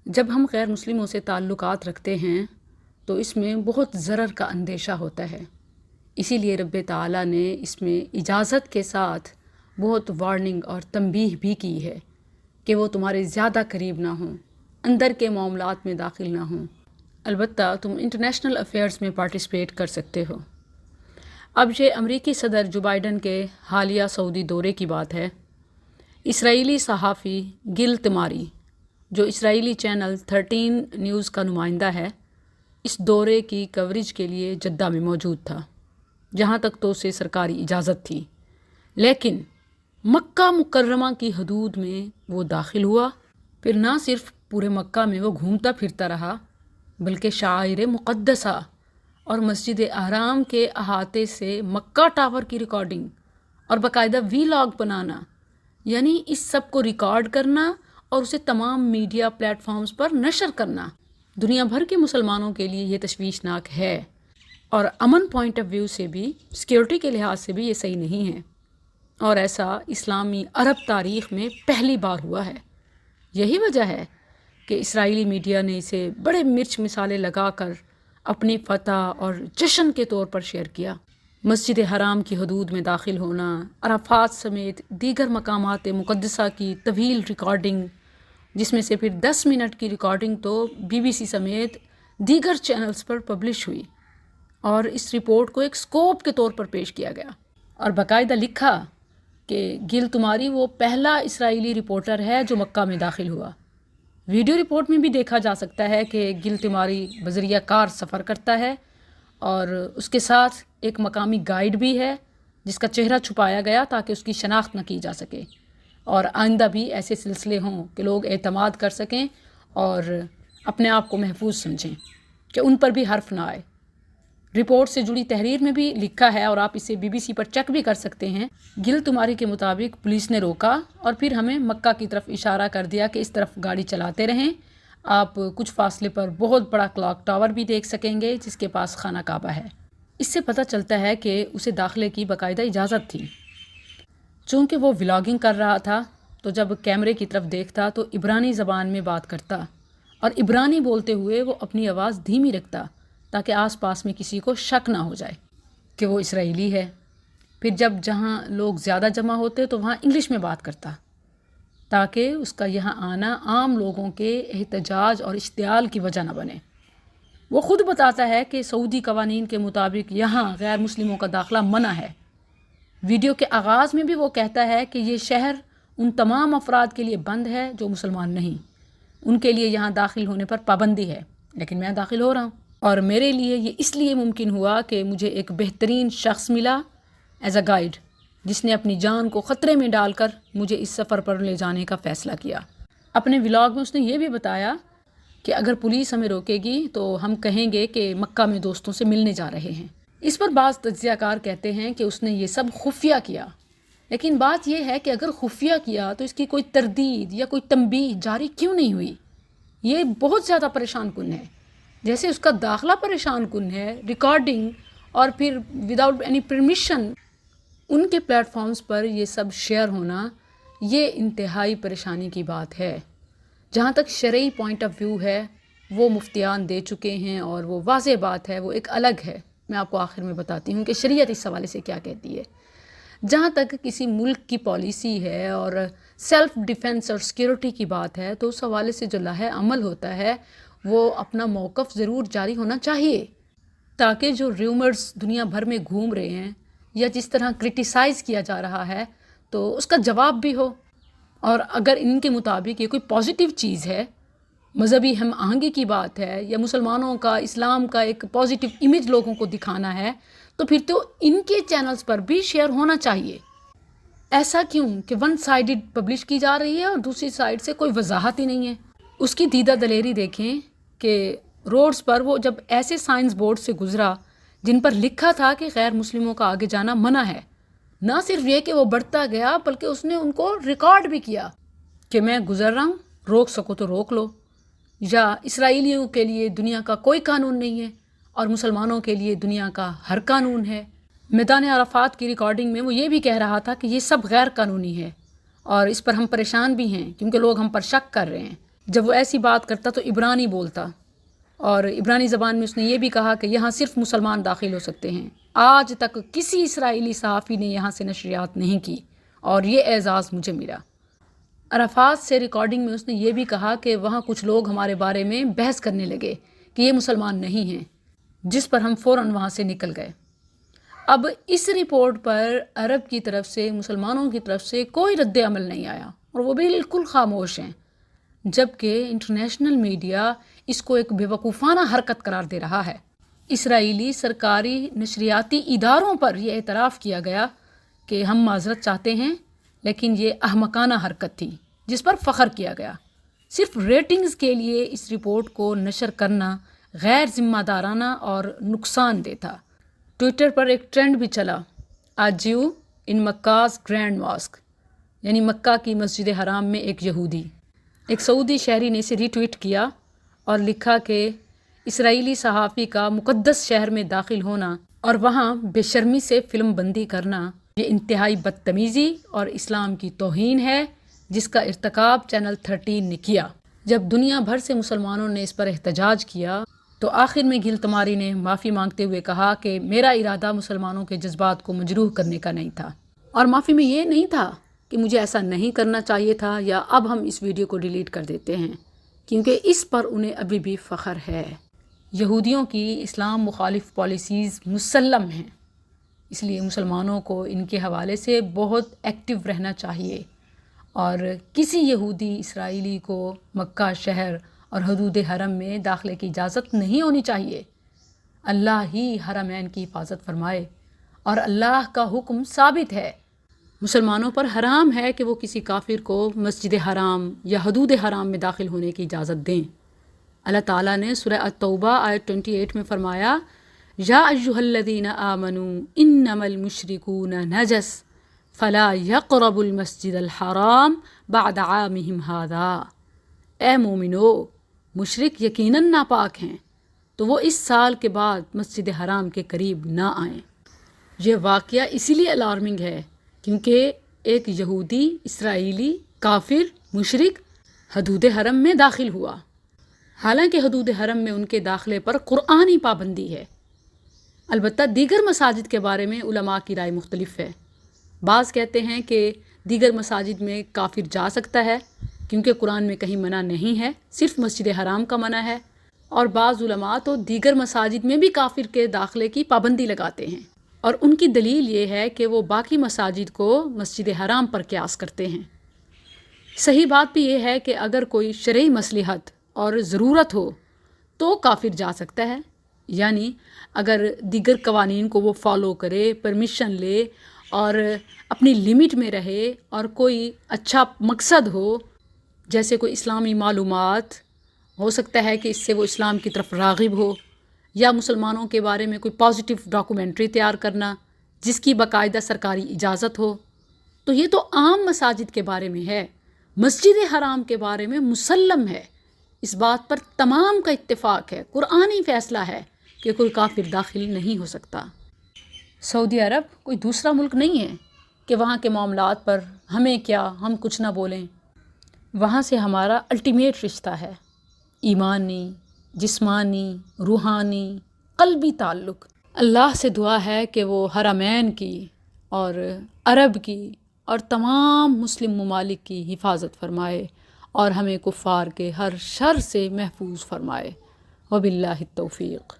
جب ہم غیر مسلموں سے تعلقات رکھتے ہیں تو اس میں بہت ضرر کا اندیشہ ہوتا ہے. اسی لیے رب تعالیٰ نے اس میں اجازت کے ساتھ بہت وارننگ اور تنبیہ بھی کی ہے کہ وہ تمہارے زیادہ قریب نہ ہوں، اندر کے معاملات میں داخل نہ ہوں. البتہ تم انٹرنیشنل افیئرز میں پارٹیسپیٹ کر سکتے ہو. اب یہ امریکی صدر جو بائیڈن کے حالیہ سعودی دورے کی بات ہے. اسرائیلی صحافی گل تماری جو اسرائیلی چینل 13 نیوز کا نمائندہ ہے، اس دورے کی کوریج کے لیے جدہ میں موجود تھا، جہاں تک تو اسے سرکاری اجازت تھی. لیکن مکہ مکرمہ کی حدود میں وہ داخل ہوا. پھر نہ صرف پورے مکہ میں وہ گھومتا پھرتا رہا، بلکہ شعائر مقدسہ اور مسجد حرام کے احاطے سے مکہ ٹاور کی ریکارڈنگ اور باقاعدہ ویلاگ بنانا، یعنی اس سب کو ریکارڈ کرنا اور اسے تمام میڈیا پلیٹ فارمز پر نشر کرنا دنیا بھر کے مسلمانوں کے لیے یہ تشویشناک ہے، اور امن پوائنٹ آف ویو سے بھی، سیکیورٹی کے لحاظ سے بھی یہ صحیح نہیں ہے. اور ایسا اسلامی عرب تاریخ میں پہلی بار ہوا ہے. یہی وجہ ہے کہ اسرائیلی میڈیا نے اسے بڑے مرچ مسالے لگا کر اپنی فتح اور جشن کے طور پر شیئر کیا. مسجد حرام کی حدود میں داخل ہونا، عرفات سمیت دیگر مقامات مقدسہ کی طویل ریکارڈنگ، جس میں سے پھر 10 منٹ کی ریکارڈنگ تو BBC سمیت دیگر چینلز پر پبلش ہوئی، اور اس رپورٹ کو ایک سکوپ کے طور پر پیش کیا گیا اور باقاعدہ لکھا کہ گل تماری وہ پہلا اسرائیلی رپورٹر ہے جو مکہ میں داخل ہوا. ویڈیو رپورٹ میں بھی دیکھا جا سکتا ہے کہ گل تماری بذریعہ کار سفر کرتا ہے، اور اس کے ساتھ ایک مقامی گائیڈ بھی ہے جس کا چہرہ چھپایا گیا تاکہ اس کی شناخت نہ کی جا سکے، اور آئندہ بھی ایسے سلسلے ہوں کہ لوگ اعتماد کر سکیں اور اپنے آپ کو محفوظ سمجھیں کہ ان پر بھی حرف نہ آئے. رپورٹ سے جڑی تحریر میں بھی لکھا ہے، اور آپ اسے BBC پر چیک بھی کر سکتے ہیں. گل تماری کے مطابق پولیس نے روکا اور پھر ہمیں مکہ کی طرف اشارہ کر دیا کہ اس طرف گاڑی چلاتے رہیں. آپ کچھ فاصلے پر بہت بڑا کلاک ٹاور بھی دیکھ سکیں گے جس کے پاس خانہ کعبہ ہے. اس سے پتہ چلتا ہے کہ اسے داخلے کی باقاعدہ اجازت تھی. چونکہ وہ ولاگنگ کر رہا تھا تو جب کیمرے کی طرف دیکھتا تو عبرانی زبان میں بات کرتا، اور عبرانی بولتے ہوئے وہ اپنی آواز دھیمی رکھتا تاکہ آس پاس میں کسی کو شک نہ ہو جائے کہ وہ اسرائیلی ہے. پھر جب جہاں لوگ زیادہ جمع ہوتے تو وہاں انگلش میں بات کرتا تاکہ اس کا یہاں آنا عام لوگوں کے احتجاج اور اشتعال کی وجہ نہ بنے. وہ خود بتاتا ہے کہ سعودی قوانین کے مطابق یہاں غیر مسلموں کا داخلہ منع ہے. ویڈیو کے آغاز میں بھی وہ کہتا ہے کہ یہ شہر ان تمام افراد کے لیے بند ہے جو مسلمان نہیں، ان کے لیے یہاں داخل ہونے پر پابندی ہے، لیکن میں داخل ہو رہا ہوں، اور میرے لیے یہ اس لیے ممکن ہوا کہ مجھے ایک بہترین شخص ملا ایز اے گائیڈ، جس نے اپنی جان کو خطرے میں ڈال کر مجھے اس سفر پر لے جانے کا فیصلہ کیا. اپنے ولاگ میں اس نے یہ بھی بتایا کہ اگر پولیس ہمیں روکے گی تو ہم کہیں گے کہ مکہ میں دوستوں سے ملنے جا رہے ہیں. اس پر بعض تجزیہ کار کہتے ہیں کہ اس نے یہ سب خفیہ کیا، لیکن بات یہ ہے کہ اگر خفیہ کیا تو اس کی کوئی تردید یا کوئی تنبیہ جاری کیوں نہیں ہوئی؟ یہ بہت زیادہ پریشان کن ہے. جیسے اس کا داخلہ پریشان کن ہے، ریکارڈنگ اور پھر وداؤٹ اینی پرمیشن ان کے پلیٹ فارمز پر یہ سب شیئر ہونا، یہ انتہائی پریشانی کی بات ہے. جہاں تک شرعی پوائنٹ آف ویو ہے وہ مفتیان دے چکے ہیں، اور وہ واضح بات ہے، وہ ایک الگ ہے. میں آپ کو آخر میں بتاتی ہوں کہ شریعت اس حوالے سے کیا کہتی ہے. جہاں تک کسی ملک کی پالیسی ہے اور سیلف ڈیفنس اور سیکیورٹی کی بات ہے تو اس حوالے سے جو لاہ عمل ہوتا ہے وہ اپنا موقف ضرور جاری ہونا چاہیے، تاکہ جو ریومرز دنیا بھر میں گھوم رہے ہیں یا جس طرح کرٹیسائز کیا جا رہا ہے تو اس کا جواب بھی ہو. اور اگر ان کے مطابق یہ کوئی پازیٹیو چیز ہے، مذہبی ہم آہنگی کی بات ہے، یا مسلمانوں کا، اسلام کا ایک پازیٹیو امیج لوگوں کو دکھانا ہے، تو پھر تو ان کے چینلز پر بھی شیئر ہونا چاہیے. ایسا کیوں کہ ون سائیڈڈ پبلش کی جا رہی ہے اور دوسری سائیڈ سے کوئی وضاحت ہی نہیں ہے. اس کی دیدہ دلیری دیکھیں کہ روڈز پر وہ جب ایسے سائنس بورڈ سے گزرا جن پر لکھا تھا کہ غیر مسلموں کا آگے جانا منع ہے، نہ صرف یہ کہ وہ بڑھتا گیا بلکہ اس نے ان کو ریکارڈ بھی کیا کہ میں گزر رہا ہوں، روک سکو تو روک لو، یا اسرائیلیوں کے لیے دنیا کا کوئی قانون نہیں ہے اور مسلمانوں کے لیے دنیا کا ہر قانون ہے. میدان عرفات کی ریکارڈنگ میں وہ یہ بھی کہہ رہا تھا کہ یہ سب غیر قانونی ہے اور اس پر ہم پریشان بھی ہیں کیونکہ لوگ ہم پر شک کر رہے ہیں. جب وہ ایسی بات کرتا تو عبرانی بولتا، اور عبرانی زبان میں اس نے یہ بھی کہا کہ یہاں صرف مسلمان داخل ہو سکتے ہیں۔ آج تک کسی اسرائیلی صحافی نے یہاں سے نشریات نہیں کی، اور یہ اعزاز مجھے ملا۔ عرفات سے ریکارڈنگ میں اس نے یہ بھی کہا کہ وہاں کچھ لوگ ہمارے بارے میں بحث کرنے لگے کہ یہ مسلمان نہیں ہیں، جس پر ہم فوراً وہاں سے نکل گئے۔ اب اس رپورٹ پر عرب کی طرف سے، مسلمانوں کی طرف سے کوئی رد عمل نہیں آیا، اور وہ بالکل خاموش ہیں، جبکہ انٹرنیشنل میڈیا اس کو ایک بیوقوفانہ حرکت قرار دے رہا ہے۔ اسرائیلی سرکاری نشریاتی اداروں پر یہ اعتراف کیا گیا کہ ہم معذرت چاہتے ہیں، لیکن یہ احمقانہ حرکت تھی جس پر فخر کیا گیا۔ صرف ریٹنگز کے لیے اس رپورٹ کو نشر کرنا غیر ذمہ دارانہ اور نقصان دہ تھا۔ ٹویٹر پر ایک ٹرینڈ بھی چلا، "A Jew in Mecca's Grand Mosque"، یعنی مکہ کی مسجد حرام میں ایک یہودی۔ ایک سعودی شہری نے اسے ری ٹویٹ کیا اور لکھا کہ اسرائیلی صحافی کا مقدس شہر میں داخل ہونا اور وہاں بے شرمی سے فلم بندی کرنا یہ انتہائی بدتمیزی اور اسلام کی توہین ہے، جس کا ارتکاب چینل 13 نے کیا۔ جب دنیا بھر سے مسلمانوں نے اس پر احتجاج کیا تو آخر میں گل تماری نے معافی مانگتے ہوئے کہا کہ میرا ارادہ مسلمانوں کے جذبات کو مجروح کرنے کا نہیں تھا، اور معافی میں یہ نہیں تھا کہ مجھے ایسا نہیں کرنا چاہیے تھا یا اب ہم اس ویڈیو کو ڈیلیٹ کر دیتے ہیں، کیونکہ اس پر انہیں ابھی بھی فخر ہے۔ یہودیوں کی اسلام مخالف پالیسیز مسلم ہیں، اس لیے مسلمانوں کو ان کے حوالے سے بہت ایکٹیو رہنا چاہیے، اور کسی یہودی اسرائیلی کو مکہ شہر اور حدود حرم میں داخلے کی اجازت نہیں ہونی چاہیے۔ اللہ ہی حرمین کی حفاظت فرمائے، اور اللہ کا حکم ثابت ہے۔ مسلمانوں پر حرام ہے کہ وہ کسی کافر کو مسجد حرام یا حدود حرام میں داخل ہونے کی اجازت دیں۔ اللہ تعالیٰ نے سورہ التوبہ آیت 28 میں فرمایا، یا ایھا الذین آمنوا انما المشرکون نجس فلا یقربوا المسجد الحرام بعد عامہم ھذا۔ اے مومنو، مشرک یقیناً ناپاک ہیں، تو وہ اس سال کے بعد مسجد حرام کے قریب نہ آئیں۔ یہ واقعہ اسی لیے الارمنگ ہے کیونکہ ایک یہودی اسرائیلی کافر مشرک حدود حرم میں داخل ہوا، حالانکہ حدود حرم میں ان کے داخلے پر قرآنی پابندی ہے۔ البتہ دیگر مساجد کے بارے میں علماء کی رائے مختلف ہے۔ بعض کہتے ہیں کہ دیگر مساجد میں کافر جا سکتا ہے کیونکہ قرآن میں کہیں منع نہیں ہے، صرف مسجد حرام کا منع ہے، اور بعض علماء تو دیگر مساجد میں بھی کافر کے داخلے کی پابندی لگاتے ہیں، اور ان کی دلیل یہ ہے کہ وہ باقی مساجد کو مسجد حرام پر قیاس کرتے ہیں۔ صحیح بات بھی یہ ہے کہ اگر کوئی شرعی مصلحت اور ضرورت ہو تو کافر جا سکتا ہے، یعنی اگر دیگر قوانین کو وہ فالو کرے، پرمیشن لے اور اپنی لمٹ میں رہے، اور کوئی اچھا مقصد ہو، جیسے کوئی اسلامی معلومات، ہو سکتا ہے کہ اس سے وہ اسلام کی طرف راغب ہو، یا مسلمانوں کے بارے میں کوئی پازیٹیو ڈاکومنٹری تیار کرنا جس کی باقاعدہ سرکاری اجازت ہو، تو یہ تو عام مساجد کے بارے میں ہے۔ مسجد حرام کے بارے میں مسلم ہے، اس بات پر تمام کا اتفاق ہے، قرآنی فیصلہ ہے کہ کوئی کافر داخل نہیں ہو سکتا۔ سعودی عرب کوئی دوسرا ملک نہیں ہے کہ وہاں کے معاملات پر ہمیں کیا، ہم کچھ نہ بولیں۔ وہاں سے ہمارا الٹیمیٹ رشتہ ہے، ایمانی، جسمانی، روحانی، قلبی تعلق۔ اللہ سے دعا ہے کہ وہ حرمین کی اور عرب کی اور تمام مسلم ممالک کی حفاظت فرمائے، اور ہمیں کفار کے ہر شر سے محفوظ فرمائے۔ وباللہ التوفیق۔